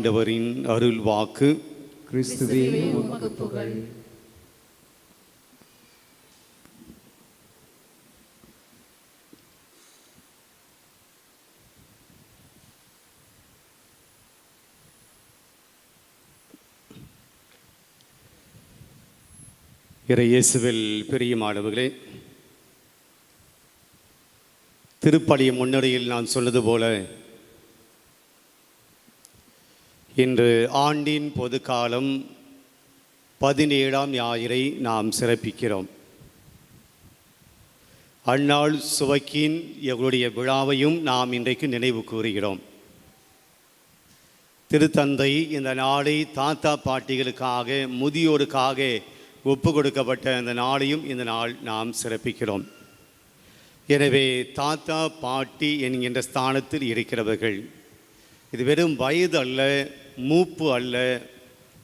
ஆண்டவரின் அருள் வாக்கு. கிறிஸ்துவே உமக்கு புகழ். இயேசுவில் பிரியமானவர்களே, திருப்பலிய முன்னுரையில் நான் சொன்னது போல இன்று ஆண்டின் பொது காலம் 17ஆம் ஞாயிறை நாம் சிறப்பிக்கிறோம். அந்நாள் சுவக்கின் எங்களுடைய விழாவையும் நாம் இன்றைக்கு நினைவு கூறுகிறோம். திருத்தந்தை இந்த நாளை தாத்தா பாட்டிகளுக்காக, முதியோருக்காக ஒப்பு கொடுக்கப்பட்ட அந்த நாளையும் இந்த நாள் நாம் சிறப்பிக்கிறோம். எனவே தாத்தா பாட்டி என்கின்ற ஸ்தானத்தில் இருக்கிறவர்கள், இது வெறும் வயது அல்ல, மூப்பு அல்ல,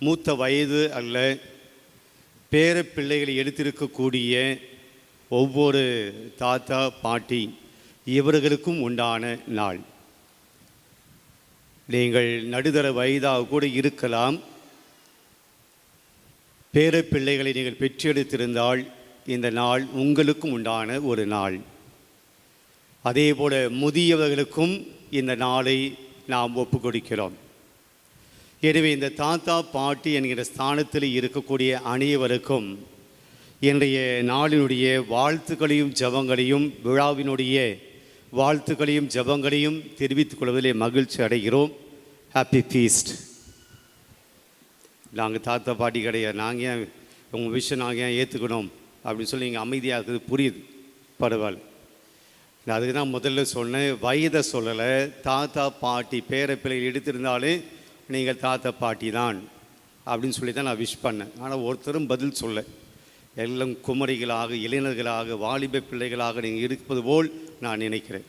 மூத்த வயது அல்ல, பேர பிள்ளைகளை எடுத்திருக்கக்கூடிய ஒவ்வொரு தாத்தா பாட்டி இவர்களுக்கும் உண்டான நாள். நீங்கள் நடுத்தர வயதாக கூட இருக்கலாம். பேர பிள்ளைகளை நீங்கள் பெற்றெடுத்திருந்தால் இந்த நாள் உங்களுக்கும் உண்டான ஒரு நாள். அதே போல முதியவர்களுக்கும் இந்த நாளை நாம் ஒப்பு கொடுக்கிறோம். எனவே இந்த தாத்தா பாட்டி என்கிற ஸ்தானத்தில் இருக்கக்கூடிய அனைவருக்கும் இன்றைய நாளினுடைய வாழ்த்துக்களையும் ஜபங்களையும், விழாவினுடைய வாழ்த்துக்களையும் ஜபங்களையும் தெரிவித்துக் கொள்வதிலே மகிழ்ச்சி அடைகிறோம். Happy feast. நாங்கள் தாத்தா பாட்டி கிடையாது, நாங்கள் ஏன் உங்கள் விஷயம் நாங்கள் ஏன் ஏற்றுக்கணும் அப்படின்னு சொல்லி நீங்கள் அமைதியாக இருக்குது, புரியுது, பரவாயில்ல. நான் அதுக்கு தான் முதல்ல சொன்னேன், வயதை சொல்லலை. தாத்தா பாட்டி பேர பிள்ளைகள் எடுத்திருந்தாலே நீங்கள் தாத்தா பாட்டி தான் அப்படின்னு சொல்லி தான் நான் விஷ் பண்ணேன். ஆனால் ஒருத்தரும் பதில் சொல்ல. எல்லாம் குமரிகளாக, இளைஞர்களாக, வாலிப பிள்ளைகளாக நீங்கள் இருப்பது போல் நான் நினைக்கிறேன்.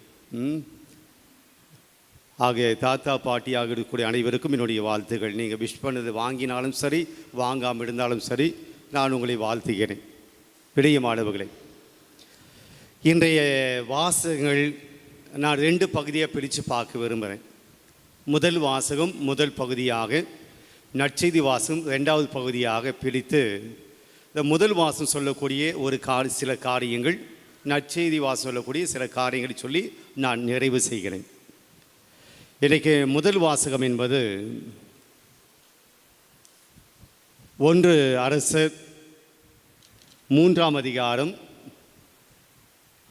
ஆகிய தாத்தா பாட்டியாக இருக்கக்கூடிய அனைவருக்கும் என்னுடைய வாழ்த்துக்கள். நீங்கள் விஷ் பண்ணது வாங்கினாலும் சரி, வாங்காமல் இருந்தாலும் சரி, நான் உங்களை வாழ்த்துகிறேன். பிரியமானவர்களே, இன்றைய வாசகங்கள் நான் 2 பகுதியாக பிரித்து பார்க்க விரும்புகிறேன். முதல் வாசகம் முதல் பகுதியாக, நற்செய்தி வாசகம் 2வது பகுதியாக பிரித்து, இந்த முதல் வாசகம் சொல்லக்கூடிய சில காரியங்கள், நற்செய்தி வாசகம் சொல்லக்கூடிய சில காரியங்களை சொல்லி நான் நிறைவு செய்கிறேன். இன்றைக்கு முதல் வாசகம் என்பது 1 அரசர் 3ஆம் அதிகாரம்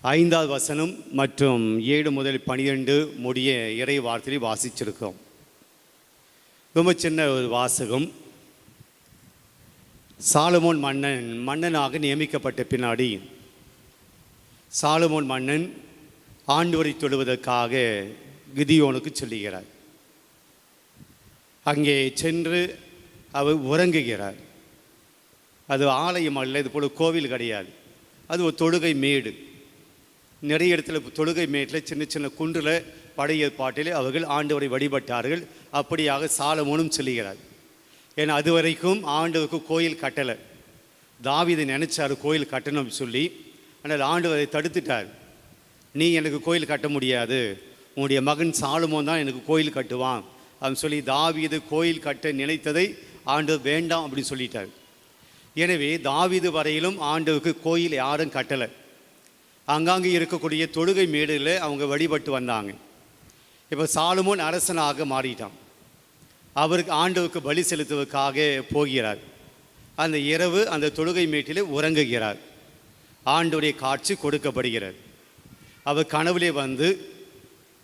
5வது வசனம் மற்றும் 7 முதல் 12 முடிய இறை வார்த்தையை வாசிச்சிருக்கோம். ரொம்ப சின்ன ஒரு வாசகம். சாலமோன் மன்னனாக நியமிக்கப்பட்ட பின்னாடி சாலமோன் மன்னன் ஆண்டவரை தொழுவதற்காக கிதியோனுக்கு சொல்லுகிறார். அங்கே சென்று அவர் உறங்குகிறார். அது ஆலயம் அல்ல, இது போல கோவில் கிடையாது, அது ஒரு தொழுகை மேடு. நிறைய இடத்துல தொழுகை மேட்டில் சின்ன சின்ன குன்றில் பழைய ஏற்பாட்டில் அவர்கள் ஆண்டவரை வழிபட்டார்கள். அப்படியாக சாலமோனும் சொல்லுகிறார். ஏன்னா அது வரைக்கும் ஆண்டவருக்கு கோயில் கட்டலை. தாவீது நினைச்சார் கோயில் கட்டணும்னு சொல்லி, ஆனால் ஆண்டவரை தடுத்துட்டார். நீ எனக்கு கோயில் கட்ட முடியாது, உன்னுடைய மகன் சாலமோன் தான் எனக்கு கோயில் கட்டுவான் அப்படின்னு சொல்லி தாவீது கோயில் கட்ட நினைத்ததை ஆண்டவர் வேண்டாம் அப்படின்னு சொல்லிட்டார். எனவே தாவீது வரையிலும் ஆண்டவருக்கு கோயில் யாரும் கட்டலை. அங்காங்கே இருக்கக்கூடிய தொழுகை மேடுகளில் அவங்க வழிபட்டு வந்தாங்க. இப்போ சாலமோன் அரசனாக மாறிட்டான். அவருக்கு ஆண்டவருக்கு பலி செலுத்துவதற்காக போகிறார். அந்த இரவு அந்த தொழுகை மேட்டில் உறங்குகிறார். ஆண்டவருடைய காட்சி கொடுக்கப்படுகிறார். அவர் கனவுலே வந்து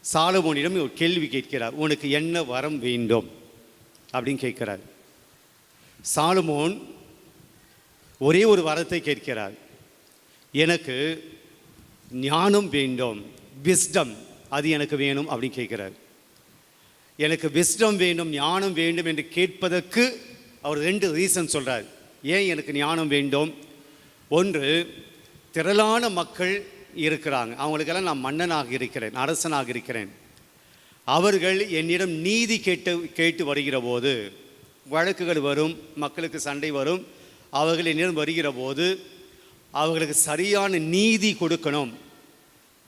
சாலமோனிடம் ஒரு கேள்வி கேட்கிறார், உனக்கு என்ன வரம் வேண்டும் அப்படின்னு கேட்கிறார். சாலமோன் ஒரே ஒரு வரத்தை கேட்கிறார், எனக்கு ஞானம் வேண்டும், விஸ்டம், அது எனக்கு வேணும் அப்படின்னு கேட்கிறார். எனக்கு விஸ்டம் வேண்டும், ஞானம் வேண்டும் என்று கேட்பதற்கு அவர் 2 ரீசன் சொல்கிறார். ஏன் எனக்கு ஞானம் வேண்டும்? ஒன்று, திரளான மக்கள் இருக்கிறாங்க, அவங்களுக்கெல்லாம் நான் மன்னனாக இருக்கிறேன், அரசனாக இருக்கிறேன். அவர்கள் என்னிடம் நீதி கேட்டு வருகிற போது, வழக்குகள் வரும், மக்களுக்கு சண்டை வரும், அவர்கள் என்னிடம் வருகிற போது அவர்களுக்கு சரியான நீதி கொடுக்கணும்.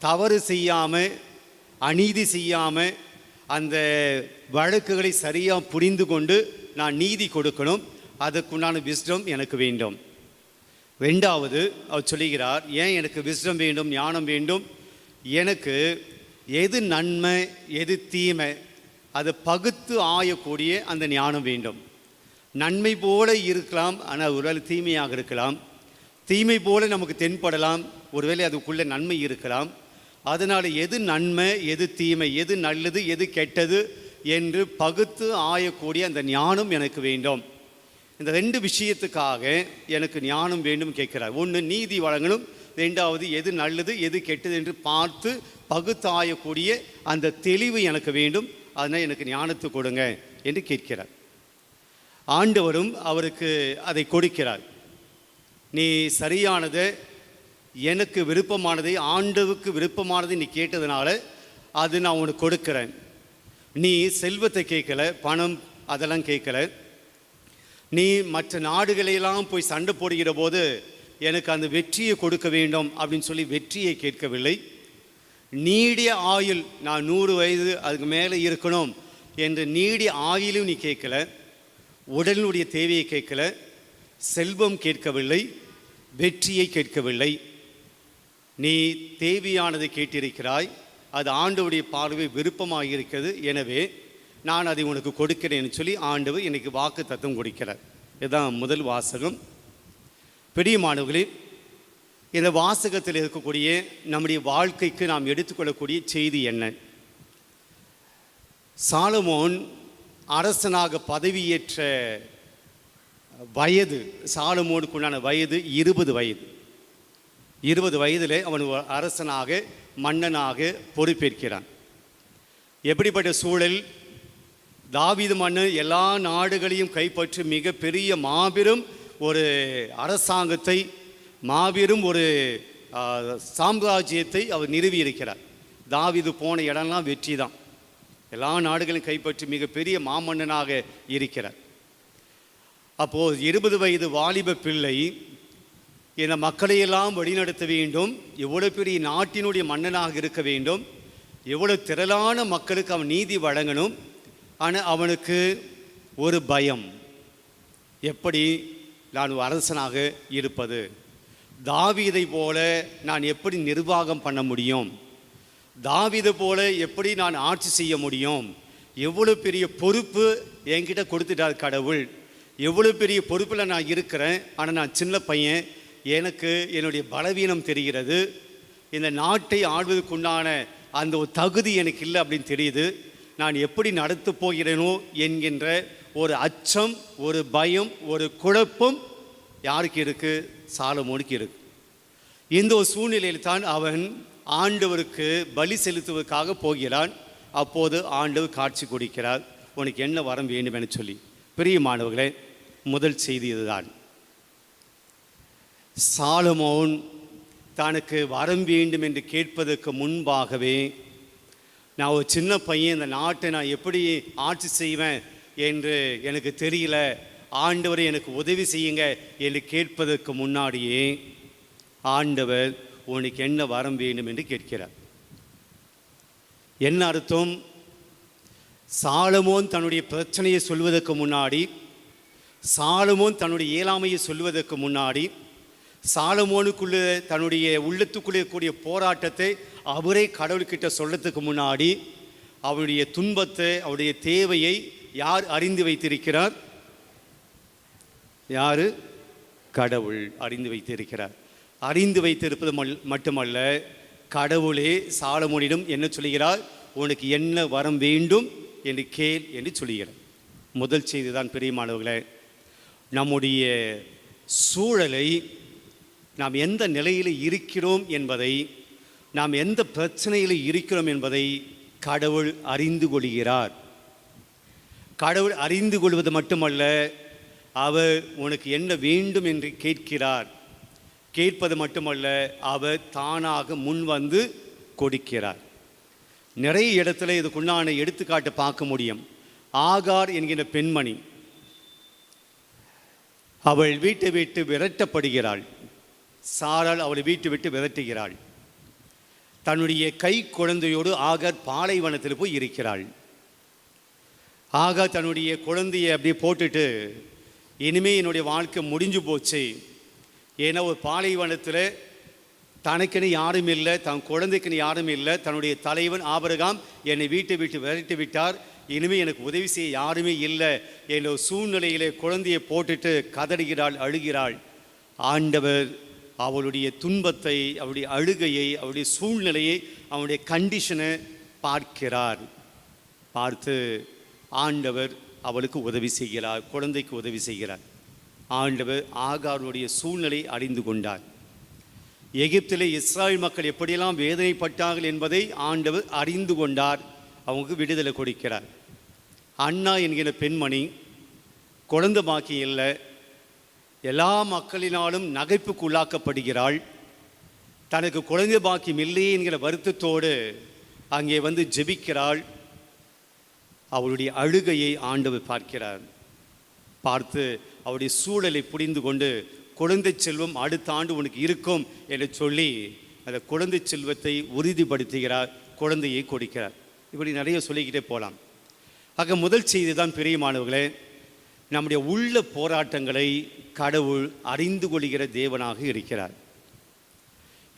தவறு செய்யாமல், அநீதி செய்யாமல், அந்த வழக்குகளை சரியாக புரிந்து கொண்டு நான் நீதி கொடுக்கணும். அதுக்குண்டான விஸ்டம் எனக்கு வேண்டும். ரெண்டாவது அவர் சொல்லுகிறார், ஏன் எனக்கு விஸ்டம் வேண்டும், ஞானம் வேண்டும்? எனக்கு எது நன்மை எது தீமை அதை பகுத்து ஆயக்கூடிய அந்த ஞானம் வேண்டும். நன்மை போல இருக்கலாம், ஆனால் ஒருவேளை தீமையாக இருக்கலாம். தீமை போல நமக்கு தென்படலாம், ஒருவேளை அதுக்குள்ளே நன்மை இருக்கலாம். அதனால் எது நன்மை எது தீமை, எது நல்லது எது கெட்டது என்று பகுத்து ஆயக்கூடிய அந்த ஞானம் எனக்கு வேண்டும். இந்த ரெண்டு விஷயத்துக்காக எனக்கு ஞானம் வேண்டும் கேட்கிறார். ஒன்று நீதி வழங்கணும், ரெண்டாவது எது நல்லது எது கெட்டது என்று பார்த்து பகுத்தாயக்கூடிய அந்த தெளிவு எனக்கு வேண்டும். அதனால் எனக்கு ஞானத்தை கொடுங்க என்று கேட்கிறார். ஆண்டவரும் அவருக்கு அதை கொடுக்கிறார். நீ சரியானதை, எனக்கு விருப்பமானதை, ஆண்டவுக்கு விருப்பமானதை நீ கேட்டதுனால அது நான் உனக்கு கொடுக்குறேன். நீ செல்வத்தை கேட்கல, பணம் அதெல்லாம் கேட்கல. நீ மற்ற நாடுகளையெல்லாம் போய் சண்டை போடுகிற போது எனக்கு அந்த வெற்றியை கொடுக்க வேண்டும் அப்படின்னு சொல்லி வெற்றியை கேட்கவில்லை. நீடிய ஆயுள், நான் 100 வயது அதுக்கு மேலே இருக்கணும் என்று நீடிய ஆயுளும் நீ கேட்கல. உடலினுடைய தேவையை கேட்கல, செல்வம் கேட்கவில்லை, வெற்றியை கேட்கவில்லை. நீ தேவையானதை கேட்டிருக்கிறாய், அது ஆண்டவருடைய பார்வை விருப்பமாக இருக்கிறது. எனவே நான் அதை உனக்கு கொடுக்கிறேன்னு சொல்லி ஆண்டவர் எனக்கு வாக்கு தத்துவம் கொடுக்கிறார். இதுதான் முதல் வாசகம். பிரியமானவர்களே, இந்த வாசகத்தில் இருக்கக்கூடிய நம்முடைய வாழ்க்கைக்கு நாம் எடுத்துக்கொள்ளக்கூடிய செய்தி என்ன? சாலமோன் அரசனாக பதவியேற்ற வயது, சாலமோனுக்குண்டான வயது 20 வயது. 20 வயதில் அவன் அரசனாக மன்னனாக பொறுப்பேற்கிறான். எப்படிப்பட்ட சூழல்! தாவீது மன்னன் எல்லா நாடுகளையும் கைப்பற்றி மிகப்பெரிய மாபெரும் ஒரு அரசாங்கத்தை, மாபெரும் ஒரு சாம்ராஜ்யத்தை அவர் நிறுவியிருக்கிறார். தாவீது போன இடம்லாம் வெற்றி தான். எல்லா நாடுகளையும் கைப்பற்றி மிகப்பெரிய மாமன்னனாக இருக்கிறார். அப்போது 20 வயது வாலிப பிள்ளை இந்த மக்களையெல்லாம் வழிநடத்த வேண்டும், எவ்வளோ பெரிய நாட்டினுடைய மன்னனாக இருக்க வேண்டும், எவ்வளோ திரளான மக்களுக்கு அவன் நீதி வழங்கணும். ஆனால் அவனுக்கு ஒரு பயம், எப்படி நான் அரசனாக இருப்பது, தாவீதை போல நான் எப்படி நிர்வாகம் பண்ண முடியும், தாவீதை போல எப்படி நான் ஆட்சி செய்ய முடியும், எவ்வளோ பெரிய பொறுப்பு என்கிட்ட கொடுத்துட்டார் கடவுள், எவ்வளோ பெரிய பொறுப்பில் நான் இருக்கிறேன், ஆனால் நான் சின்ன பையன், எனக்கு என்னுடைய பலவீனம் தெரிகிறது, இந்த நாட்டை ஆள்வதற்குண்டான அந்த ஒரு தகுதி எனக்கு இல்லை அப்படின்னு தெரியுது, நான் எப்படி நடத்த போகிறேனோ என்கின்ற ஒரு அச்சம், ஒரு பயம், ஒரு குழப்பம் யாருக்கு இருக்குது? சாலமோனுக்கு இருக்கு. இந்த ஒரு சூழ்நிலையில் தான் அவன் ஆண்டவருக்கு பலி செலுத்துவதற்காக போகிறான். அப்போது ஆண்டவர் காட்சி கொடுக்கிறார், உனக்கு என்ன வரம் வேண்டும் என சொல்லி. பிரியமானவர்களே, முதல் செய்தி இதுதான். சாலமோன் தனக்கு வரம் வேண்டும் என்று கேட்பதற்கு முன்பாகவே, நான் ஒரு சின்ன பையன், இந்த நாட்டை நான் எப்படி ஆட்சி செய்வேன் என்று எனக்கு தெரியல, ஆண்டவரை எனக்கு உதவி செய்யுங்க என்று கேட்பதற்கு முன்னாடியே ஆண்டவர் உனக்கு என்ன வரம் வேண்டும் என்று கேட்கிறார். என்ன அர்த்தம்? சாலமோன் தன்னுடைய பிரச்சனையை சொல்வதற்கு முன்னாடி, சாலமோன் தன்னுடைய இயலாமையை சொல்வதற்கு முன்னாடி, சாலமோனுக்குள்ளே தன்னுடைய உள்ளத்துக்குள்ளே கூடிய போராட்டத்தை அவரே கடவுள்கிட்ட சொல்றதுக்கு முன்னாடி அவருடைய துன்பத்தை, அவருடைய தேவையை யார் அறிந்து வைத்திருக்கிறார்? யார்? கடவுள் அறிந்து வைத்திருக்கிறார். அறிந்து வைத்திருப்பது மட்டுமல்ல, கடவுளே சாலமோனிடம் என்ன சொல்கிறார்? உனக்கு என்ன வரம் வேண்டும் என்று கேள் என்று சொல்கிறார். முதல் செய்தி தான் பிரியமானவர்களே, நம்முடைய சூழலை, நாம் எந்த நிலையில் இருக்கிறோம் என்பதை, நாம் எந்த பிரச்சனையில் இருக்கிறோம் என்பதை கடவுள் அறிந்து கொள்கிறார். கடவுள் அறிந்து கொள்வது மட்டுமல்ல, அவர் உனக்கு என்ன வேண்டும் என்று கேட்கிறார். கேட்பது மட்டுமல்ல, அவர் தானாக முன் வந்து கொடுக்கிறார். நிறைய இடத்துல இதுக்குண்டான எடுத்துக்காட்டு பார்க்க முடியும். ஆகார் என்கிற பெண்மணி, அவள் வீட்டை விட்டு விரட்டப்படுகிறாள். சாராள் அவளை வீட்டை விட்டு விரட்டுகிறாள். தன்னுடைய கை குழந்தையோடு ஆகார் பாலைவனத்தில் போய் இருக்கிறாள். ஆகா தன்னுடைய குழந்தையை அப்படியே போட்டுட்டு இனிமே என்னுடைய வாழ்க்கை முடிஞ்சு போச்சு. ஏன்னா ஒரு பாலைவனத்தில் தனக்குன்னு யாரும் இல்லை, தன் குழந்தைக்குன்னு யாரும் இல்லை. தன்னுடைய தலைவன் ஆபிரகாம் என்னை வீட்டை விட்டு விரட்டி விட்டார், இனிமேல் எனக்கு உதவி செய்ய யாருமே இல்லை என்ற சூழ்நிலையிலே குழந்தையை போட்டுட்டு கதறுகிறாள், அழுகிறாள். ஆண்டவர் அவளுடைய துன்பத்தை, அவளுடைய அழுகையை, அவளுடைய சூழ்நிலையை, அவனுடைய கண்டிஷனை பார்க்கிறார். பார்த்து ஆண்டவர் அவளுக்கு உதவி செய்கிறார், குழந்தைக்கு உதவி செய்கிறார். ஆண்டவர் ஆகாருடைய சூழ்நிலை அறிந்து கொண்டார். எகிப்திலே இஸ்ராயல் மக்கள் எப்படியெல்லாம் வேதனைப்பட்டார்கள் என்பதை ஆண்டவர் அறிந்து கொண்டார். அவங்களுக்கு விடுதலை கொடுக்கிறார். அண்ணா என்கிற பெண்மணி குழந்தை பாக்கி இல்லை, எல்லா மக்களினாலும் நகைப்புக்கு உள்ளாக்கப்படுகிறாள். தனக்கு குழந்தை பாக்கியம் இல்லையே என்கிற வருத்தத்தோடு அங்கே வந்து ஜெபிக்கிறாள். அவளுடைய அழுகையை ஆண்டவர் பார்க்கிறார். பார்த்து அவருடைய சூழலை புரிந்து கொண்டு குழந்தை செல்வம் அடுத்த ஆண்டு உனக்கு இருக்கும் என்று சொல்லி அந்த குழந்தை செல்வத்தை உறுதிப்படுத்துகிறார், குழந்தையை கொடுக்கிறார். இப்படி நிறைய சொல்லிக்கிட்டே போகலாம். ஆக முதல் செய்தி தான் பிரியமானவர்களே, நம்முடைய உள்ள போராட்டங்களை கடவுள் அறிந்து கொள்கிற தேவனாக இருக்கிறார்.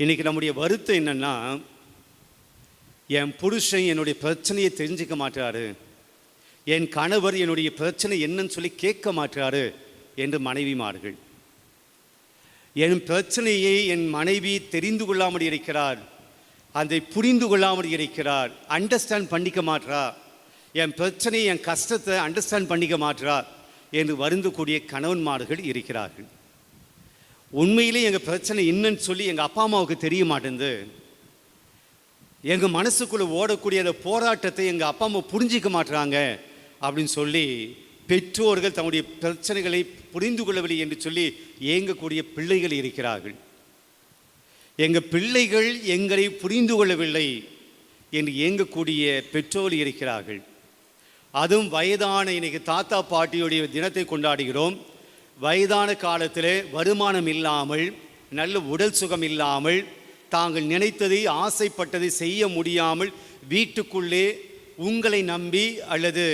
இன்றைக்கி நம்முடைய வருத்தம் என்னென்னா, என் புருஷன் என்னுடைய பிரச்சனையை தெரிஞ்சிக்க மாட்டாரு, என் கணவர் என்னுடைய பிரச்சனை என்னன்னு சொல்லி கேட்க மாட்டாரு என்று மனைவிமார்கள். என் பிரச்சனையை என் மனைவி தெரிந்து கொள்ளாமல் இருக்கிறார், அதை புரிந்து கொள்ளாமல் இருக்கிறார், அண்டர்ஸ்டாண்ட் பண்ணிக்க மாட்டா, என் பிரச்சனையை என் கஷ்டத்தை அண்டர்ஸ்டாண்ட் பண்ணிக்க மாட்டா என்று வருந்தக்கூடிய கணவன்மார்கள் இருக்கிறார்கள். உண்மையிலே எங்கள் பிரச்சனை என்னன்னு சொல்லி எங்கள் அப்பா அம்மாவுக்கு தெரிய மாட்டேங்குது. எங்கள் மனசுக்குள்ளே ஓடக்கூடிய அந்த போராட்டத்தை எங்கள் அப்பா அம்மா புரிஞ்சிக்க மாட்டுறாங்க அப்படின்னு சொல்லி பெற்றோர்கள் தம்முடைய பிரச்சனைகளை புரிந்து கொள்ளவில்லை என்று சொல்லி ஏங்கக்கூடிய பிள்ளைகள் இருக்கிறார்கள். எங்கள் பிள்ளைகள் எங்களை புரிந்து கொள்ளவில்லை என்று ஏங்கக்கூடிய பெற்றோர்கள் இருக்கிறார்கள். அதுவும் வயதான, இன்னைக்கு தாத்தா பாட்டியுடைய தினத்தை கொண்டாடுகிறோம். வயதான காலத்தில் வருமானம் இல்லாமல், நல்ல உடல் சுகம் இல்லாமல், தாங்கள் நினைத்ததை ஆசைப்பட்டதை செய்ய முடியாமல் வீட்டுக்குள்ளே உங்களை நம்பி அல்லது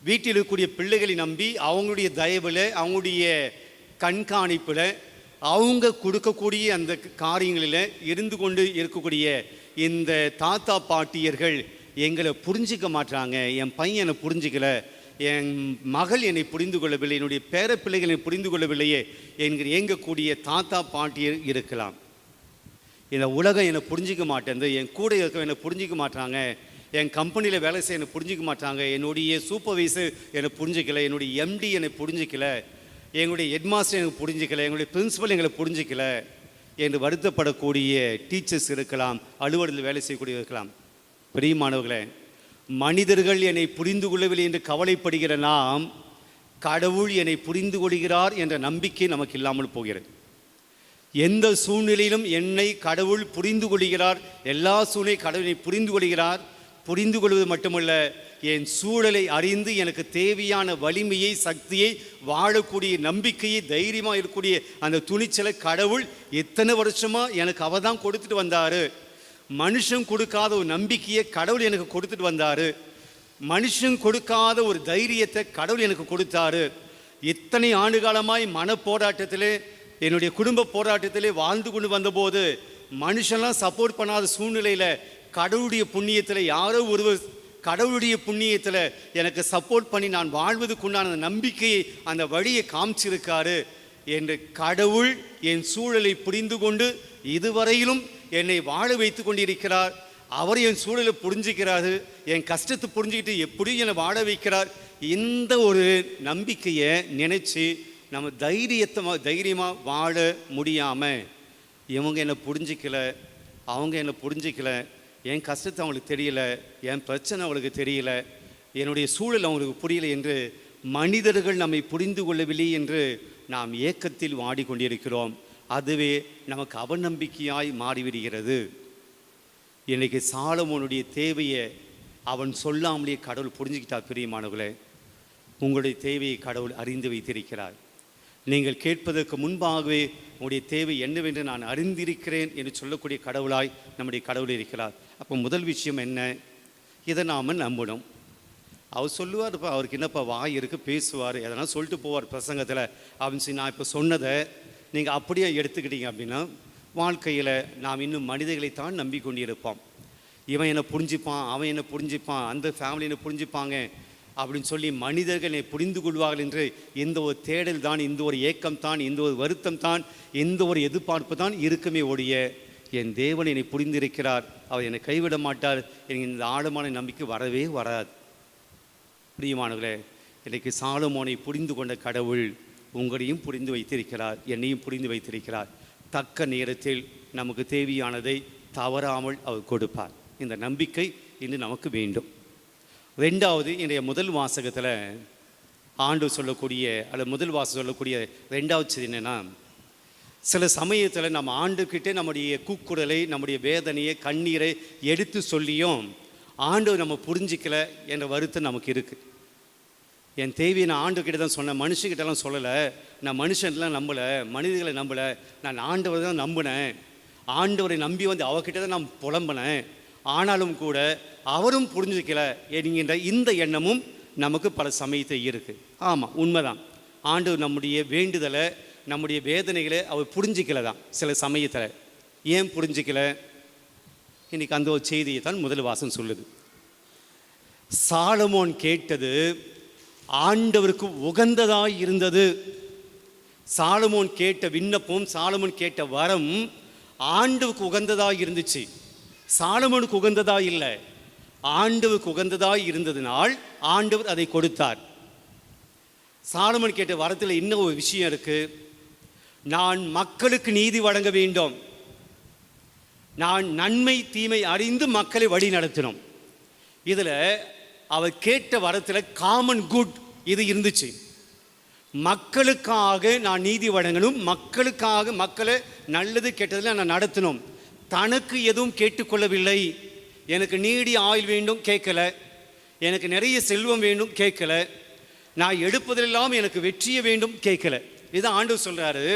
வீட்டில் இருக்கக்கூடிய பிள்ளைகளை நம்பி அவங்களுடைய தயவில், அவங்களுடைய கண்காணிப்பில், அவங்க கொடுக்கக்கூடிய அந்த காரியங்களில் இருந்து கொண்டு இருக்கக்கூடிய இந்த தாத்தா பாட்டியர்கள் எங்களை புரிஞ்சிக்க மாட்டாங்க, என் பையன் என்னை புரிஞ்சிக்கல, என் மகள் என்னை புரிந்து கொள்ளவில்லை, என்னுடைய பேர பிள்ளைகளை புரிந்து கொள்ளவில்லையே என்கிற ஏங்கக்கூடிய தாத்தா பாட்டியர் இருக்கலாம். இந்த உலகம் என்னை புரிஞ்சிக்க மாட்டேங்குது, என் கூட இருக்க என்னை புரிஞ்சிக்க மாட்டாங்க, என் கம்பெனியில் வேலை செய்ய என்னை புரிஞ்சிக்க மாட்டாங்க, என்னுடைய சூப்பர்வைசர் என்னை புரிஞ்சிக்கல, என்னுடைய எம்டி என்னை புரிஞ்சிக்கல, எங்களுடைய ஹெட்மாஸ்டர் எனக்கு புரிஞ்சிக்கல, எங்களுடைய பிரின்சிபல் எங்களை புரிஞ்சிக்கல என்று வருத்தப்படக்கூடிய டீச்சர்ஸ் இருக்கலாம், அலுவலகத்தில் வேலை செய்யக்கூடிய இருக்கலாம். பிரியமானவர்களே, மனிதர்கள் என்னை புரிந்து கொள்ளவில்லை என்று கவலைப்படுகிற நாம், கடவுள் என்னை புரிந்து கொள்கிறார் என்ற நம்பிக்கை நமக்கு இல்லாமல் போகிறது. எந்த சூழ்நிலையிலும் என்னை கடவுள் புரிந்து கொள்கிறார், எல்லா சூழ்நிலையும் கடவுளை புரிந்து கொள்கிறார். புரிந்து கொள்வது மட்டுமல்ல, என் சூழலை அறிந்து எனக்கு தேவையான வலிமையை, சக்தியை, வாழக்கூடிய நம்பிக்கையை, தைரியமாக இருக்கக்கூடிய அந்த துணிச்சலை கடவுள் எத்தனை வருஷமாக எனக்கு அவர் தான் கொடுத்துட்டு வந்தார். மனுஷன் கொடுக்காத ஒரு நம்பிக்கையை கடவுள் எனக்கு கொடுத்துட்டு வந்தார். மனுஷன் கொடுக்காத ஒரு தைரியத்தை கடவுள் எனக்கு கொடுத்தாரு. இத்தனை ஆண்டு காலமாய் மன போராட்டத்திலே, என்னுடைய குடும்ப போராட்டத்திலே வாழ்ந்து கொண்டு வந்தபோது மனுஷன்லாம் சப்போர்ட் பண்ணாத சூழ்நிலையில் கடவுளுடைய புண்ணியத்தில் யாரோ ஒருவர் கடவுளுடைய புண்ணியத்தில் எனக்கு சப்போர்ட் பண்ணி நான் வாழ்வதுக்குண்டான நம்பிக்கையை, அந்த வழியை காமிச்சிருக்காரு என்று கடவுள் என் சூழலை புரிந்து கொண்டு இதுவரையிலும் என்னை வாழ வைத்து கொண்டிருக்கிறார். அவர் என் சூழலை புரிஞ்சுக்கிறாரு, என் கஷ்டத்தை புரிஞ்சுக்கிட்டு எப்படியும் என்னை வாழ வைக்கிறார். இந்த ஒரு நம்பிக்கையை நினச்சி நம்ம தைரியமாக வாழ முடியாமல், இவங்க என்னை புரிஞ்சிக்கல, அவங்க என்னை புரிஞ்சிக்கல, என் கஷ்டத்தை அவங்களுக்கு தெரியல, என் பிரச்சனை அவங்களுக்கு தெரியல, என்னுடைய சூழல் அவங்களுக்கு புரியல என்று மனிதர்கள் நம்மை புரிந்து கொள்ளவில்லை என்று நாம் ஏக்கத்தில் வாடிக்கொண்டிருக்கிறோம். அதுவே நமக்கு அவநம்பிக்கையாய் மாறிவிடுகிறது. இன்றைக்கி சாலமோனுடைய தேவையை அவன் சொல்லாமலே கடவுள் புரிஞ்சுக்கிட்டார். பிரியமானவர்களே, உங்களுடைய தேவையை கடவுள் அறிந்து வைத்திருக்கிறார். நீங்கள் கேட்பதற்கு முன்பாகவே உங்களுடைய தேவை என்னவென்று நான் அறிந்திருக்கிறேன் என்று சொல்லக்கூடிய கடவுளாய் நம்முடைய கடவுள் இருக்கிறார். அப்போ முதல் விஷயம் என்ன? இதை நாம் நம்பணும். அவர் சொல்லுவார், இப்போ அவருக்கு என்னப்பா வாய் இருக்குது, பேசுவார், எதனா சொல்லிட்டு போவார் பிரசங்கத்தில் அப்படின்னு சொல்லி நான் இப்போ சொன்னதை நீங்கள் அப்படியே எடுத்துக்கிட்டீங்க அப்படின்னா வாழ்க்கையில் நாம் இன்னும் மனிதர்களைத்தான் நம்பிக்கொண்டிருப்போம். இவன் என்னை புரிஞ்சுப்பான், அவன் என்னை புரிஞ்சுப்பான், அந்த ஃபேமிலி என்னை புரிஞ்சுப்பாங்க அப்படின்னு சொல்லி மனிதர்கள் என்னை புரிந்து கொள்வார்கள் என்று இந்த ஒரு தேடல் தான், இந்த ஒரு ஏக்கம் தான், இந்த ஒரு வருத்தம் தான், இந்த ஒரு எதிர்பார்ப்பு தான் இருக்குமே ஒழிய என் தேவன் என்னை புரிந்திருக்கிறார், அவர் என்னை கைவிட மாட்டார், எனக்கு இந்த ஆழமான நம்பிக்கை வரவே வராது. பிரியமானவர்களே, இன்றைக்கு சாலமோனை புரிந்து கொண்ட கடவுள் உங்களையும் புரிந்து வைத்திருக்கிறார், என்னையும் புரிந்து வைத்திருக்கிறார். தக்க நேரத்தில் நமக்கு தேவையானதை தவறாமல் அவர் கொடுப்பார். இந்த நம்பிக்கை இன்று நமக்கு வேண்டும். ரெண்டாவது, இன்றைய முதல் வாசகத்தில் ஆண்டு சொல்லக்கூடிய அல்லது முதல் வாசகம் சொல்லக்கூடிய ரெண்டாவது செய்தி என்னென்னா, சில சமயத்தில் நம்ம ஆண்டுக்கிட்டே நம்முடைய கூக்குரலை, நம்முடைய வேதனையை, கண்ணீரை எடுத்து சொல்லியும் ஆண்டு நம்ம புரிஞ்சிக்கல என்ற வருத்தம் நமக்கு இருக்குது. என் தேவையை நான் ஆண்டுக்கிட்ட தான் சொன்னேன், மனுஷங்கிட்டலாம் சொல்லலை, நான் மனுஷன்லாம் நம்பலை, மனிதர்களை நம்பலை, நான் ஆண்டவரை தான் நம்பினேன், ஆண்டவரை நம்பி வந்து அவகிட்ட தான் நான் புலம்பினேன், ஆனாலும் கூட அவரும் புரிஞ்சிக்கல என்கின்ற இந்த எண்ணமும் நமக்கு பல சமயத்தில் இருக்குது. ஆமாம், உண்மைதான். ஆண்டவர் நம்முடைய வேண்டுதலை, நம்முடைய வேதனைகளை அவர் புரிஞ்சிக்கல தான் சில சமயத்தில். ஏன் புரிஞ்சிக்கல? இன்றைக்கி அந்த ஒரு செய்தியை தான் முதல் வாசகம் சொல்லுது. சாலமோன் கேட்டது ஆண்டவருக்கு உகந்ததாய் இருந்தது. சாலமோன் கேட்ட விண்ணப்பம், சாலமோன் கேட்ட வரம் ஆண்டவருக்கு உகந்ததாய் இருந்துச்சு. சாலமோனுக்கு உகந்ததாய் இல்லை, ஆண்டவருக்கு உகந்ததாய் இருந்ததினால் ஆண்டவர் அதை கொடுத்தார். சாலமோன் கேட்ட வரத்தில் இன்னும் ஒரு விஷயம் இருக்கு. நான் மக்களுக்கு நீதி வழங்க வேண்டும், நான் நன்மை தீமை அறிந்து மக்களை வழி நடத்தினோம். இதில் அவர் கேட்ட வரத்தில் காமன் குட் இது இருந்துச்சு. மக்களுக்காக நான் நீதி வழங்கணும், மக்களுக்காக மக்களை நல்லது கெட்டதில் நான் நடத்தணும். தனக்கு எதுவும் கேட்டுக்கொள்ளவில்லை. எனக்கு நீடி ஆயுள் வேண்டும் கேட்கல, எனக்கு நிறைய செல்வம் வேண்டும் கேட்கல, நான் எடுப்பதெல்லாம் எனக்கு வெற்றியை வேண்டும் கேட்கல. இதான் ஆண்டவர் சொல்கிறாரு,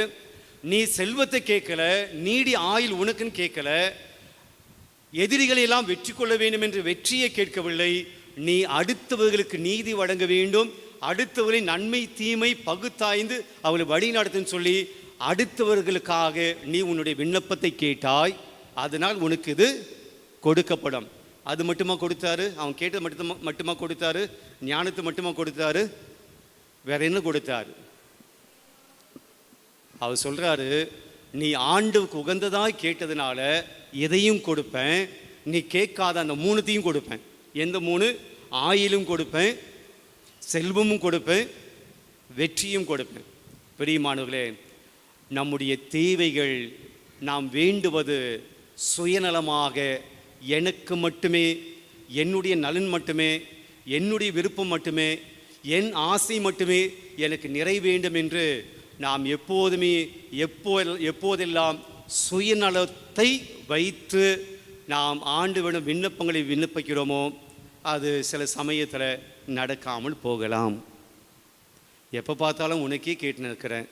நீ செல்வத்தை கேட்கல, நீடி ஆயுள் உனக்குன்னு கேட்கல, எதிரிகளெல்லாம் வெற்றி கொள்ள வேண்டும் என்று வெற்றியை கேட்கவில்லை, நீ அடுத்தவர்களுக்கு நீதி வழங்க வேண்டும், அடுத்தவர்களின் நன்மை தீமை பகுத்தாய்ந்து அவளை வழி நடத்துன்னு சொல்லி அடுத்தவர்களுக்காக நீ உன்னுடைய விண்ணப்பத்தை கேட்டாய், அதனால் உனக்கு இது கொடுக்கப்படும். அது மட்டுமா கொடுத்தாரு? அவன் கேட்டது மட்டுமா கொடுத்தாரு? ஞானத்தை மட்டுமா கொடுத்தாரு? வேற என்ன கொடுத்தாரு? அவர் சொல்றாரு, நீ ஆண்டுக்கு உகந்ததாய் கேட்டதுனால எதையும் கொடுப்பேன், நீ கேட்காத அந்த மூணுத்தையும் கொடுப்பேன். எந்த மூணு? ஆயிலும் கொடுப்பேன், செல்வமும் கொடுப்பேன், வெற்றியும் கொடுப்பேன். பிரியமானவர்களே, நம்முடைய தேவைகள் நாம் வேண்டுவது சுயநலமாக எனக்கு மட்டுமே, என்னுடைய நலன் மட்டுமே, என்னுடைய விருப்பம் மட்டுமே, என் ஆசை மட்டுமே எனக்கு நிறை வேண்டும் என்று நாம் எப்போதெல்லாம் சுயநலத்தை வைத்து நாம் ஆண்டவரிடம் விண்ணப்பங்களை விண்ணப்பிக்கிறோமோ அது சில சமயத்தில் நடக்காமல் போகலாம். எப்போ பார்த்தாலும் உனக்கே கேட்டு நிற்கிறேன்.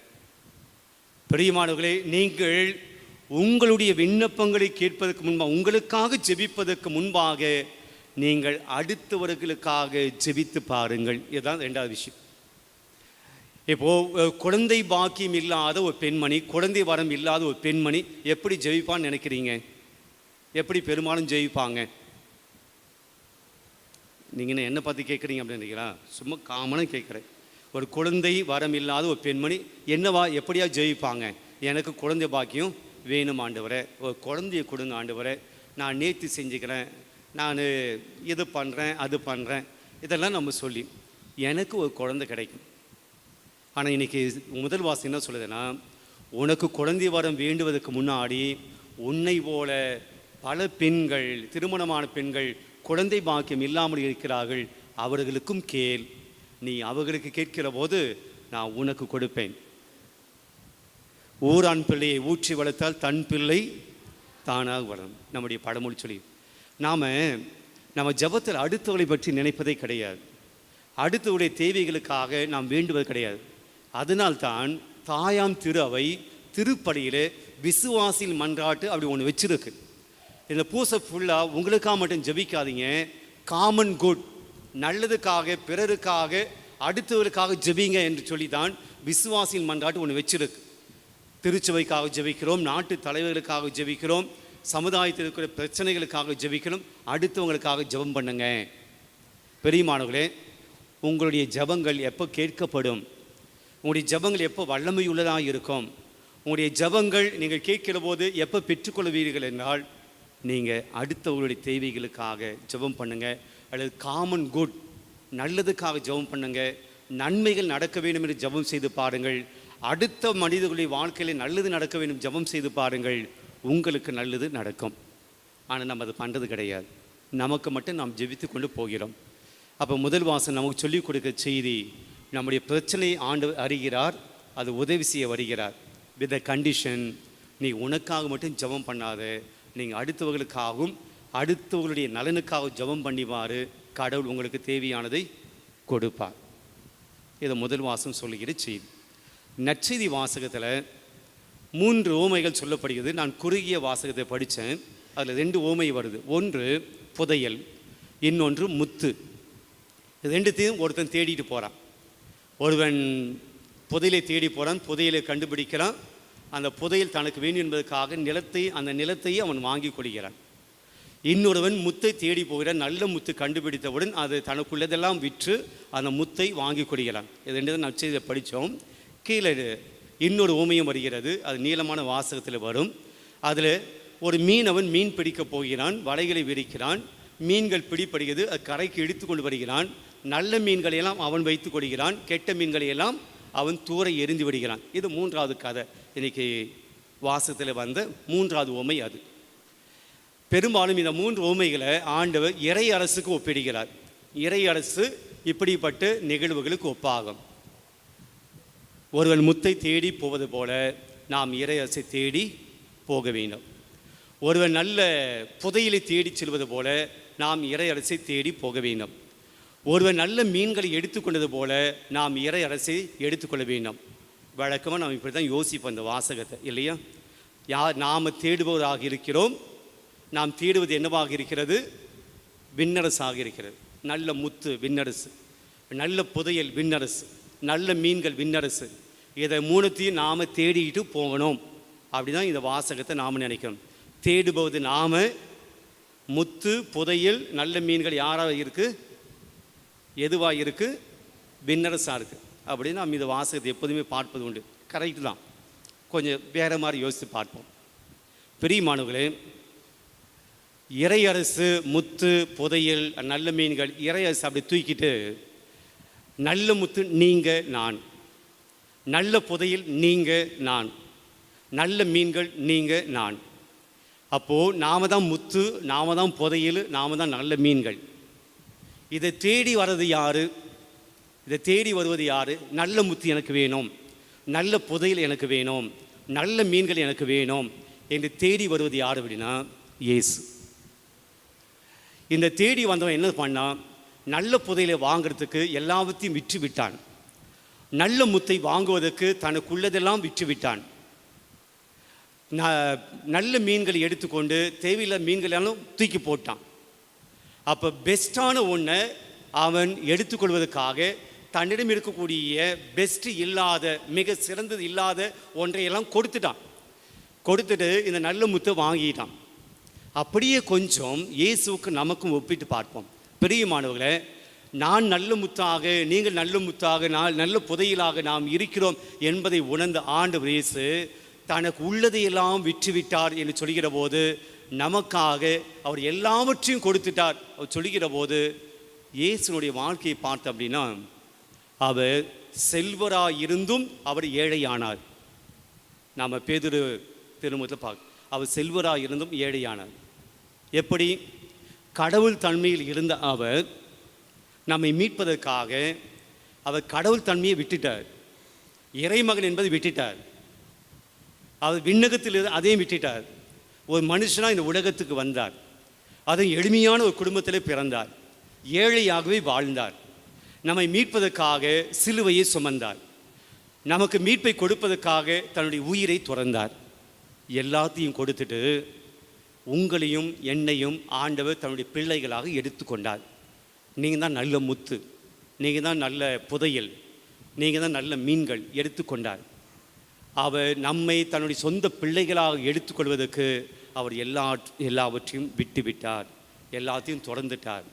பிரியமானவர்களே, நீங்கள் உங்களுடைய விண்ணப்பங்களை கேட்பதற்கு முன்பாக, உங்களுக்காக ஜெபிப்பதற்கு முன்பாக நீங்கள் அடுத்தவர்களுக்காக ஜெபித்து பாருங்கள். இதுதான் ரெண்டாவது விஷயம். இப்போது குழந்தை பாக்கியம் இல்லாத ஒரு பெண்மணி, குழந்தை வரம் இல்லாத ஒரு பெண்மணி எப்படி ஜெபிப்பான்னு நினைக்கிறீங்க? எப்படி பெரும்பாலும் ஜெயிப்பாங்க? நீங்கள் என்ன பார்த்து கேட்குறீங்க அப்படின்னு நினைக்கிறா? சும்மா காமனாக கேட்குறேன். ஒரு குழந்தை வரம் இல்லாத ஒரு பெண்மணி என்னவா எப்படியா ஜெயிப்பாங்க? எனக்கு குழந்தை பாக்கியம் வேணும் ஆண்டவரே, ஒரு குழந்தைய கொடுங்க ஆண்டவரே, நான் நேர்த்தி செஞ்சுக்கிறேன், நான் இது பண்ணுறேன் அது பண்ணுறேன், இதெல்லாம் நம்ம சொல்லி எனக்கு ஒரு குழந்தை கிடைக்கும். ஆனால் இன்றைக்கி முதல் வாசகம் என்ன சொல்லுதுன்னா, உனக்கு குழந்தை வரம் வேண்டுவதற்கு முன்னாடி உன்னை போல பல பெண்கள், திருமணமான பெண்கள் குழந்தை பாக்கியம் இல்லாமல் இருக்கிறார்கள், அவர்களுக்கும் கேள், நீ அவர்களுக்கு கேட்கிற போது நான் உனக்கு கொடுப்பேன். ஊரான் பிள்ளையை ஊற்றி வளர்த்தால் தன் பிள்ளை தானாக வளரும், நம்முடைய பழமொழி சொல்லி. நம்ம ஜபத்தில் அடுத்தவளை பற்றி நினைப்பதே கிடையாது, அடுத்தவருடைய தேவைகளுக்காக நாம் வேண்டுவது கிடையாது. அதனால்தான் தாயாம் திரு அவை திருப்பலியில் விசுவாசில் மன்றாட்டு அப்படி ஒன்று வச்சிருக்கு. இந்த பூசை ஃபுல்லாக உங்களுக்காக மட்டும் ஜபிக்காதீங்க, காமன் குட், நல்லதுக்காக, பிறருக்காக, அடுத்தவர்களுக்காக ஜெபிங்க என்று சொல்லி தான் விசுவாசியின் மன்றாட்டு ஒன்று வச்சிருக்கு. திருச்சபைக்காக ஜெபிக்கிறோம், நாட்டு தலைவர்களுக்காக ஜெபிக்கிறோம், சமுதாயத்தில் இருக்கிற பிரச்சனைகளுக்காக ஜெபிக்கிறோம், அடுத்தவங்களுக்காக ஜெபம் பண்ணுங்க. பெரியமானவர்களே, உங்களுடைய ஜெபங்கள் எப்போ கேட்கப்படும்? உங்களுடைய ஜெபங்கள் எப்போ வல்லமையுள்ளதாக இருக்கும்? உங்களுடைய ஜெபங்கள் நீங்கள் கேட்கிற போது எப்போ பெற்றுக்கொள்வீர்கள் என்றால், நீங்கள் அடுத்தவர்களுடைய தேவைகளுக்காக ஜெபம் பண்ணுங்க, அல்லது காமன் குட், நல்லதுக்காக ஜெபம் பண்ணுங்க. நன்மைகள் நடக்க வேண்டும் என்று ஜெபம் செய்து பாருங்கள். அடுத்த மனிதர்களுடைய வாழ்க்கையில் நல்லது நடக்க வேண்டும் ஜெபம் செய்து பாருங்கள். உங்களுக்கு நல்லது நடக்கும். ஆனால் நம்ம அது பண்ணுறது கிடையாது. நமக்கு மட்டும் நாம் ஜெபித்து கொண்டு போகிறோம். அப்போ முதல் வாசம் நமக்கு சொல்லிக் கொடுக்க செய்தி, நம்முடைய பிரச்சனையை ஆண்டவர் அறிகிறார், அது உதவி செய்ய வருகிறார். வித் த கண்டிஷன், நீ உனக்காக மட்டும் ஜெபம் பண்ணாத, நீங்கள் அடுத்தவர்களுக்காகவும் அடுத்தவர்களுடைய நலனுக்காக ஜெபம் பண்ணிவாரு, கடவுள் உங்களுக்கு தேவையானதை கொடுப்பார். இதை முதல் வாசம் சொல்லுகிற செய்தி. நற்செய்தி வாசகத்தில் 3 ஓமைகள் சொல்லப்படுகிறது. நான் குறுகிய வாசகத்தை படித்தேன். அதில் 2 ஓமை வருது. ஒன்று புதையல், இன்னொன்று முத்து. இது 2த்தையும் ஒருத்தன் தேடிட்டு போகிறான். ஒருவன் புதையலை தேடி போகிறான், புதையலை கண்டுபிடிக்கிறான். அந்த புதையல் தனக்கு வேண்டும் என்பதற்காக அந்த நிலத்தையே அவன் வாங்கி கொள்கிறான். இன்னொருவன் முத்தை தேடி போகிறான். நல்ல முத்து கண்டுபிடித்தவுடன் அது தனக்குள்ளதெல்லாம் விற்று அந்த முத்தை வாங்கி கொள்கிறான். இது 2 தான் நற்செய்தியை படித்தோம். கீழே இன்னொரு ஓமையும் வருகிறது. அது நீளமான வாசகத்தில் வரும். அதில் ஒரு மீனவன் மீன் பிடிக்க போகிறான், வலைகளை விரிக்கிறான், மீன்கள் பிடிப்படுகிறது, அது கரைக்கு இழுத்து கொண்டு வருகிறான். நல்ல மீன்களையெல்லாம் அவன் வைத்து கொள்கிறான், கெட்ட மீன்களையெல்லாம் அவன் தூர எரிந்து விடுகிறான். இது 3வது கதை. இன்னைக்கு வாசகத்தில் வந்த 3வது ஓமை அது. பெரும்பாலும் இந்த 3 ஓமைகளை ஆண்டவர் இறை அரசுக்கு ஒப்பிடுகிறார். இறை அரசு இப்படிப்பட்ட நிகழ்வுகளுக்கு ஒப்பாகும். ஒருவன் முத்தை தேடி போவது போல நாம் இறை அரசை தேடி போக வேண்டும். ஒருவன் நல்ல புதையலை தேடி செல்வது போல நாம் இறை அரசை தேடி போக வேண்டும். ஒருவன் நல்ல மீன்களை எடுத்துக்கொண்டது போல நாம் இறை அரசை எடுத்துக்கொள்ள வேண்டும். வழக்கமாக நாம் இப்படி தான் யோசிப்போம் இந்த வாசகத்தை, இல்லையா? நாம் தேடுபவராக இருக்கிறோம். நாம் தேடுவது என்னவாக இருக்கிறது? விண்ணரசாக இருக்கிறது. நல்ல முத்து விண்ணரசு, நல்ல புதையல் விண்ணரசு, நல்ல மீன்கள் விண்ணரசு. இதை 3த்தையும் நாம் தேடிக்கிட்டு போகணும். அப்படி தான் இந்த வாசகத்தை நாம் நினைக்கிறோம். தேடுபவது நாம், முத்து புதையல் நல்ல மீன்கள் யாராக இருக்குது? எதுவாக இருக்குது? விண்ணரசாக இருக்குது. அப்படின்னு நாம் இந்த வாசகத்தை எப்போதுமே பார்ப்பது உண்டு. கரெக்டு தான். கொஞ்சம் வேறு மாதிரி யோசித்து பார்ப்போம். பிரியமானவர்களே, இறையரசு, முத்து, புதையல், நல்ல மீன்கள், இறையரசு அப்படி தூக்கிட்டு, நல்ல முத்து நீங்கள் நான், நல்ல புதையல் நீங்கள் நான், நல்ல மீன்கள் நீங்கள் நான். அப்போது நாம் தான் முத்து, நாம் தான் புதையல், நாம் தான் நல்ல மீன்கள். இதை தேடி வர்றது யார்? இதை தேடி வருவது யார்? நல்ல முத்து எனக்கு வேணும், நல்ல புதையல் எனக்கு வேணும், நல்ல மீன்கள் எனக்கு வேணும் என்று தேடி வருவது யார் அப்படின்னா இயேசு. இந்த தேடி வந்தவன் என்ன பண்ணான்? நல்ல புதையலை வாங்கிறதுக்கு எல்லாவற்றையும் விற்று விட்டான். நல்ல முத்தை வாங்குவதற்கு தனக்குள்ளதெல்லாம் விற்று விட்டான். நல்ல மீன்களை எடுத்துக்கொண்டு தேவையில்லை மீன்களெல்லாம் தூக்கி போட்டான். அப்போ பெஸ்ட்டான ஒன்றை அவன் எடுத்துக்கொள்வதற்காக தன்னிடம் இருக்கக்கூடிய பெஸ்ட்டு இல்லாத, மிக சிறந்தது இல்லாத ஒன்றையெல்லாம் கொடுத்துட்டு இந்த நல்ல முத்தை வாங்கிட்டான். அப்படியே கொஞ்சம் இயேசுவுக்கு நமக்கும் ஒப்பிட்டு பார்ப்போம். பிரியமானவர்களே, நான் நல்ல முத்தாக, நீங்கள் நல்ல முத்தாக, நல்ல புதையலாக நாம் இருக்கிறோம் என்பதை உணர்ந்த ஆண்டவர் இயேசு தனக்கு உள்ளதையெல்லாம் விற்றுவிட்டார் என்று சொல்கிற போது, நமக்காக அவர் எல்லாவற்றையும் கொடுத்துட்டார் அவர் சொல்கிற போது, இயேசுனுடைய வாழ்க்கையை பார்த்தோம் அப்படின்னா, அவர் செல்வராக இருந்தும் அவர் ஏழையானார். நாம் பேதுரு திருமுகத்தில் பார்க்க, அவர் செல்வராக இருந்தும் ஏழையானார். எப்படி? கடவுள் தன்மையில் இருந்த அவர் நம்மை மீட்பதற்காக அவர் கடவுள் தன்மையை விட்டுட்டார். இறைமகன் என்பதை விட்டுட்டார். அவர் விண்ணகத்தில் அதையும் விட்டுட்டார். ஒரு மனுஷனாக இந்த உலகத்துக்கு வந்தார். அதுவும் எளிமையான ஒரு குடும்பத்தில் பிறந்தார். ஏழையாகவே வாழ்ந்தார். நம்மை மீட்பதற்காக சிலுவையை சுமந்தார். நமக்கு மீட்பை கொடுப்பதற்காக தன்னுடைய உயிரை துறந்தார். எல்லாத்தையும் கொடுத்துட்டு உங்களையும் என்னையும் ஆண்டவர் தன்னுடைய பிள்ளைகளாக எடுத்துக்கொண்டார். நீங்கள் தான் நல்ல முத்து, நீங்கள் தான் நல்ல புதையல், நீங்கள் தான் நல்ல மீன்கள் எடுத்துக்கொண்டார். அவர் நம்மை தன்னுடைய சொந்த பிள்ளைகளாக எடுத்துக்கொள்வதற்கு அவர் எல்லாவற்றையும் விட்டு விட்டார், எல்லாத்தையும் தொடர்ந்துட்டார்.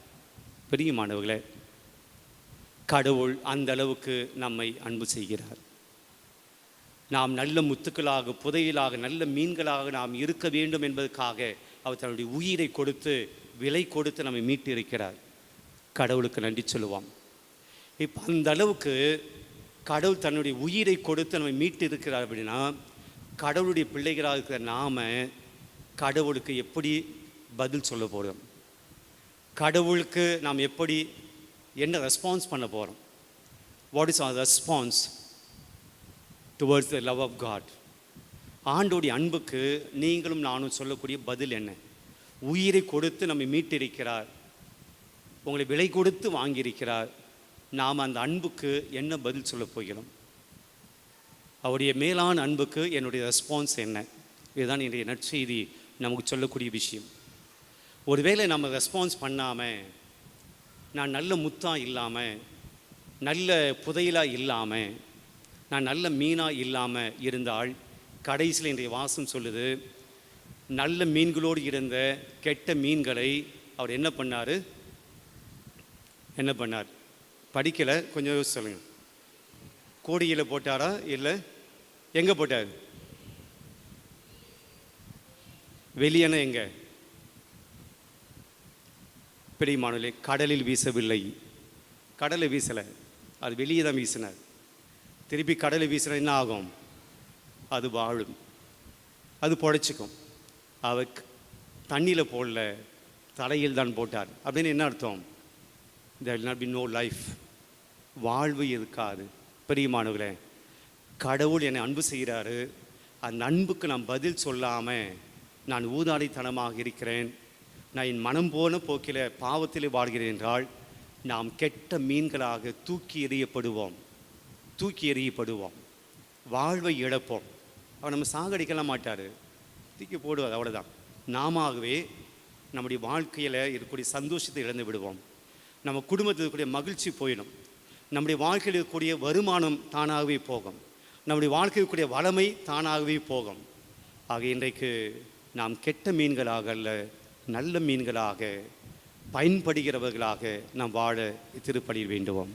பிரியமானவர்களே, கடவுள் அந்த அளவுக்கு நம்மை அன்பு செய்கிறார். நாம் நல்ல முத்துக்களாக, புதையலாக, நல்ல மீன்களாக நாம் இருக்க வேண்டும் என்பதற்காக அவர் தன்னுடைய உயிரை கொடுத்து, விலை கொடுத்து நம்மை மீட்டு இருக்கிறார். கடவுளுக்கு நன்றி சொல்லுவோம். இப்போ அந்த அளவுக்கு கடவுள் தன்னுடைய உயிரை கொடுத்து நம்மை மீட்டு இருக்கிறார் அப்படின்னா, கடவுளுடைய பிள்ளைகளாக இருக்கிற நாம் கடவுளுக்கு எப்படி பதில் சொல்ல போகிறோம்? கடவுளுக்கு நாம் எப்படி என்ன ரெஸ்பான்ஸ் பண்ண போகிறோம்? What is our response towards the love of God? ஆண்டோடைய அன்புக்கு நீங்களும் நானும் சொல்லக்கூடிய பதில் என்ன? உயிரை கொடுத்து நம்மை மீட்டிருக்கிறார், உங்களை விலை கொடுத்து வாங்கியிருக்கிறார். நாம் அந்த அன்புக்கு என்ன பதில் சொல்ல போகிறோம்? அவருடைய மேலான அன்புக்கு என்னுடைய ரெஸ்பான்ஸ் என்ன? இதுதான் என்னுடைய நற்செய்தி நமக்கு சொல்லக்கூடிய விஷயம். ஒருவேளை நம்ம ரெஸ்பான்ஸ் பண்ணாமல், நான் நல்ல முத்தாக இல்லாமல், நல்ல புதையலாக இல்லாமல், நான் நல்ல மீனாக இல்லாமல் இருந்தால், கடைசியில் இன்றைய வாசம் சொல்லுது, நல்ல மீன்களோடு இருந்த கெட்ட மீன்களை அவர் என்ன பண்ணார்? படிக்கலை, கொஞ்சம் யோசிச்சு சொல்லுங்கள். கோடியில் போட்டாரா, இல்லை எங்கே போட்டார்? வெளியேனா எங்கே? பிரியமானவர்களே, கடலில் வீசவில்லை. கடலை வீசலை, அது வெளியே தான் வீசினார். திருப்பி கடலை வீசினா என்ன ஆகும்? அது வாழும், அது பொழைச்சிக்கும். அவர் தண்ணியில் போடல, தலையில் தான் போட்டார். அப்படின்னு என்ன அர்த்தம்? there will not be no life, வாழ்வு இருக்காது. பிரியமானவர்களே, கடவுள் என்னை அன்பு செய்கிறாரு. அந்த அன்புக்கு நான் பதில் சொல்லாமல் நான் ஊதாரித்தனமாக இருக்கிறேன், நான் என் மனம் போன போக்கில் பாவத்தில் வாழ்கிறேன் என்றால், நாம் கெட்ட மீன்களாக தூக்கி எறியப்படுவோம், வாழ்வை இழப்போம். அவர் நம்ம சாகடிக்கலாம் மாட்டார், தூக்கி போடுவார், அவ்வளோதான். நாமவே நம்முடைய வாழ்க்கையில் இருக்கக்கூடிய சந்தோஷத்தை இழந்து விடுவோம், நம்ம குடும்பத்தில் இருக்கக்கூடிய மகிழ்ச்சி போயிடும், நம்முடைய வாழ்க்கையில் இருக்கக்கூடிய வருமானம் தானாகவே போகும், நம்முடைய வாழ்க்கையில் இருக்கக்கூடிய வளமை தானாகவே போகும். ஆக இன்றைக்கு நாம் கெட்ட மீன்களாக அல்ல, நல்ல மீன்களாக, பயன்படுகிறவர்களாக நாம் வாழ திருப்பலியில் வேண்டுவோம்.